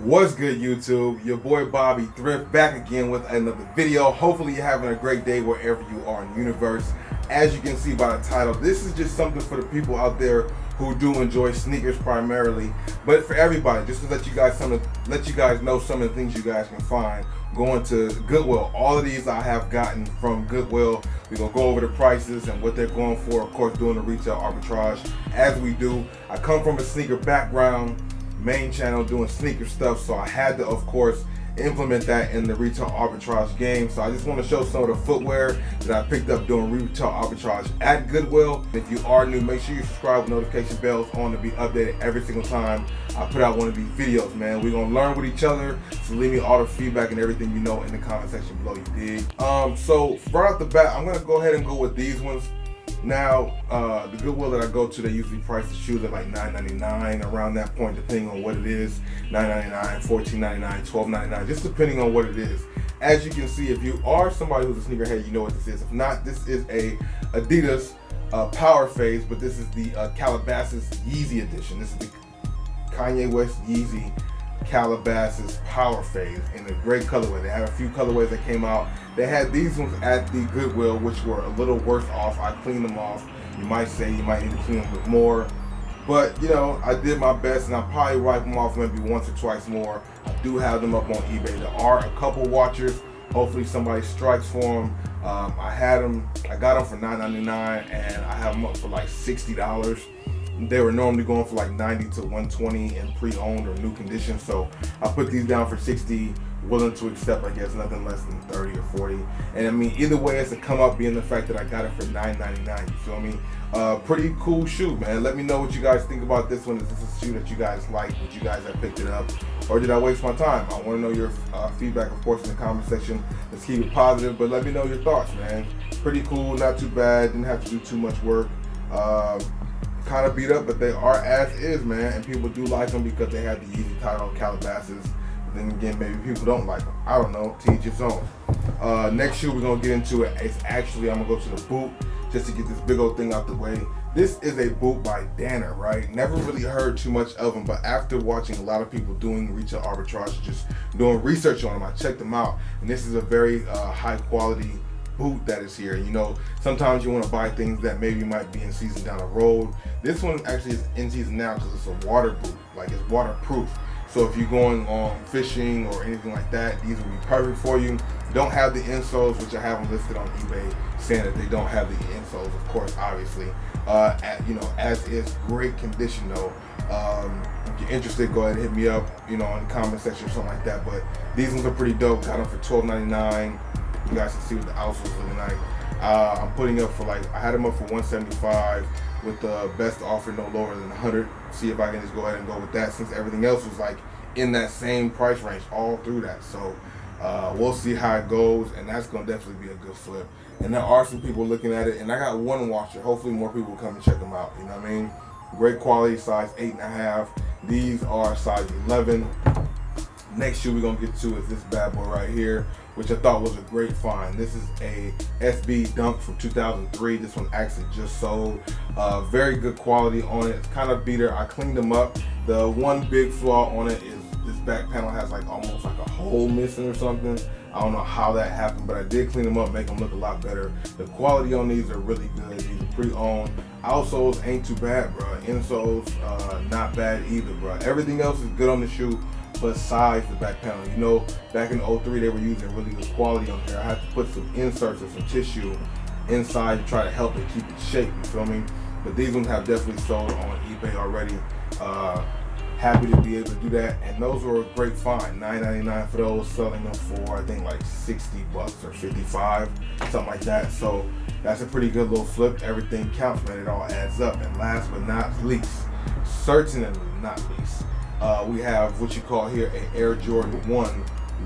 What's good, YouTube? Your boy Bobby Thrift back again with another video. Hopefully you're having a great day wherever you are in the universe. As you can see by the title, this is just something for the people out there who do enjoy sneakers primarily, but for everybody, just to let you guys know some of the things you guys can find going to Goodwill. All of these I have gotten from Goodwill. We're gonna go over the prices and what they're going for, of course doing the retail arbitrage as we do. I come from a sneaker background, main channel doing sneaker stuff, so I had to of course implement that in the retail arbitrage game. So I just want to show some of the footwear that I picked up doing retail arbitrage at Goodwill. If you are new, make sure you subscribe with notification bells on to be updated every single time I put out one of these videos, man. We're gonna learn with each other, so leave me all the feedback and everything you know in the comment section below, you dig? So right off the bat, I'm gonna go ahead and go with these ones. Now, the Goodwill that I go to, they usually price the shoes at like $9.99, around that point, depending on what it is. $9.99, $14.99, $12.99, just depending on what it is. As you can see, if you are somebody who's a sneakerhead, you know what this is. If not, this is a Adidas Power Phase, but this is the Calabasas Yeezy edition. This is the Kanye West Yeezy Calabasas Power Phase in a great colorway. They had a few colorways that came out. They had these ones at the Goodwill, which were a little worse off. I cleaned them off. You might say you might need to clean them with more, but you know, I did my best, and I'll probably wipe them off maybe once or twice more. I do have them up on eBay. There are a couple watchers. Hopefully somebody strikes for them. I got them for $9.99, and I have them up for like $60. They were normally going for like $90 to $120 in pre-owned or new condition, so I put these down for $60, willing to accept, I guess, nothing less than $30 or $40. And I mean, either way, it's a come up being the fact that I got it for $9.99. You feel me? Pretty cool shoe, man. Let me know what you guys think about this one. Is this a shoe that you guys like? Would you guys have picked it up, or did I waste my time? I want to know your feedback, of course, in the comment section. Let's keep it positive, but let me know your thoughts, man. Pretty cool, not too bad. Didn't have to do too much work. Kind of beat up, but they are as is, man, and people do like them because they have the Yeezy title, Calabasas. But then again, maybe people don't like them. I don't know, to each its own. Next shoe we're gonna get into it. It's actually, I'm gonna go to the boot just to get this big old thing out the way. This is a boot by Danner, right? Never really heard too much of them, but after watching a lot of people doing retail arbitrage, just doing research on them, I checked them out, and this is a very high quality boot that is here. You know, sometimes you want to buy things that maybe might be in season down the road. This one actually is in season now because it's a water boot, like it's waterproof. So if you're going on fishing or anything like that, these will be perfect for you. Don't have the insoles, which I have them listed on eBay, saying that they don't have the insoles, of course, obviously. You know, as is, great condition though. If you're interested, go ahead and hit me up, you know, in the comment section or something like that. But these ones are pretty dope. Got them for $12.99. You guys can see what the outfit's looking like. I'm putting up for like, I had them up for $175 with the best offer no lower than $100. See if I can just go ahead and go with that, since everything else was like in that same price range all through that. So we'll see how it goes, and that's gonna definitely be a good flip. And there are some people looking at it, and I got one watcher. Hopefully more people will come and check them out. You know what I mean? Great quality, size 8.5. These are size 11. Next shoe we're gonna get to is this bad boy right here, which I thought was a great find. This is a SB Dunk from 2003. This one actually just sold. Very good quality on it. It's kind of beater. I cleaned them up. The one big flaw on it is this back panel has like almost like a hole missing or something. I don't know how that happened, but I did clean them up, make them look a lot better. The quality on these are really good. These are pre-owned. Outsoles ain't too bad, bro. Insoles, not bad either, bro. Everything else is good on the shoe, besides the back panel. You know, back in 03 they were using really good quality on here. I had to put some inserts or some tissue inside to try to help it keep it shaped, you feel me? But these ones have definitely sold on eBay already. Happy to be able to do that, and those were a great find. $9.99 for those, selling them for I think like $60 or $55, something like that. So that's a pretty good little flip. Everything counts, man. It all adds up. And last but not least, certainly not least, we have what you call here a Air Jordan 1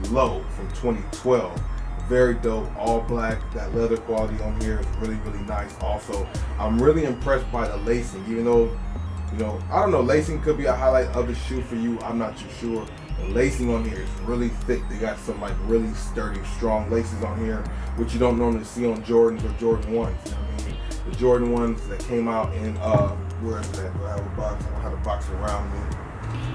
Low from 2012. Very dope, all black. That leather quality on here is really, really nice. Also, I'm really impressed by the lacing, even though, you know, I don't know, lacing could be a highlight of the shoe for you. I'm not too sure. The lacing on here is really thick. They got some like really sturdy, strong laces on here, which you don't normally see on Jordans or Jordan 1s. You know what I mean? The Jordan 1s that came out in, where is that? Do I have a box? I don't have a box around me.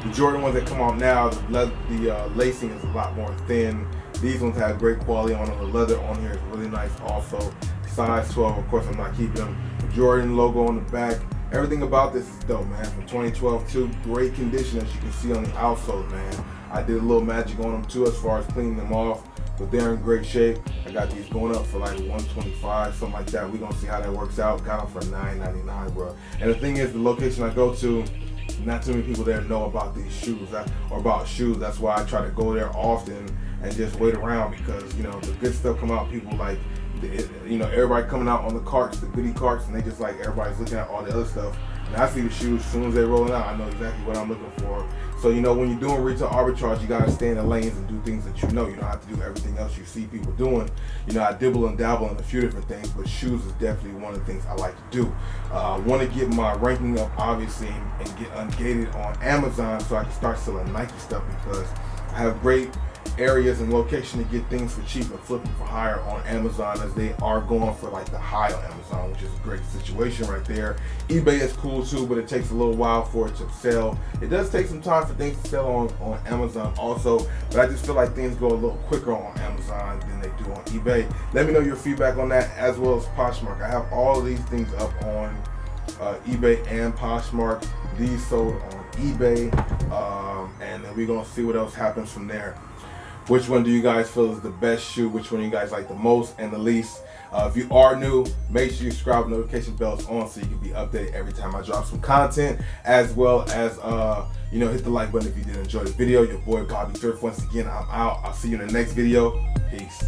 The Jordan ones that come out now, the lacing is a lot more thin. These ones have great quality on them. The leather on here is really nice also. Size 12, of course I'm not keeping them. The Jordan logo on the back. Everything about this is dope, man. From 2012 too, great condition as you can see on the outsole, man. I did a little magic on them too as far as cleaning them off, but they're in great shape. I got these going up for like $125, something like that. We're gonna see how that works out. Got them for $9.99, bro. And the thing is, the location I go to, not too many people there know about these shoes or about shoes. That's why I try to go there often and just wait around, because you know the good stuff come out. People like, you know, everybody coming out on the carts, the goodie carts, and they just like everybody's looking at all the other stuff. And I see the shoes as soon as they're rolling out. I know exactly what I'm looking for. So you know, when you're doing retail arbitrage, you gotta stay in the lanes and do things that you know. You don't have to do everything else you see people doing. You know, I dibble and dabble in a few different things, but shoes is definitely one of the things I like to do. I want to get my ranking up, obviously, and get ungated on Amazon so I can start selling Nike stuff, because I have great areas and location to get things for cheap and flip them for higher on Amazon, as they are going for like the high on Amazon, which is a great situation right there. eBay is cool too, but it takes a little while for it to sell. It does take some time for things to sell on Amazon also, but I just feel like things go a little quicker on Amazon than they do on eBay. Let me know your feedback on that, as well as Poshmark. I have all of these things up on eBay and Poshmark. These sold on eBay, and then we're gonna see what else happens from there. Which one do you guys feel is the best shoe? Which one you guys like the most and the least? If you are new, make sure you subscribe, notification bells on, so you can be updated every time I drop some content, as well as you know, hit the like button if you did enjoy the video. Your boy Bobby Thrift once again. I'm out. I'll see you in the next video. Peace.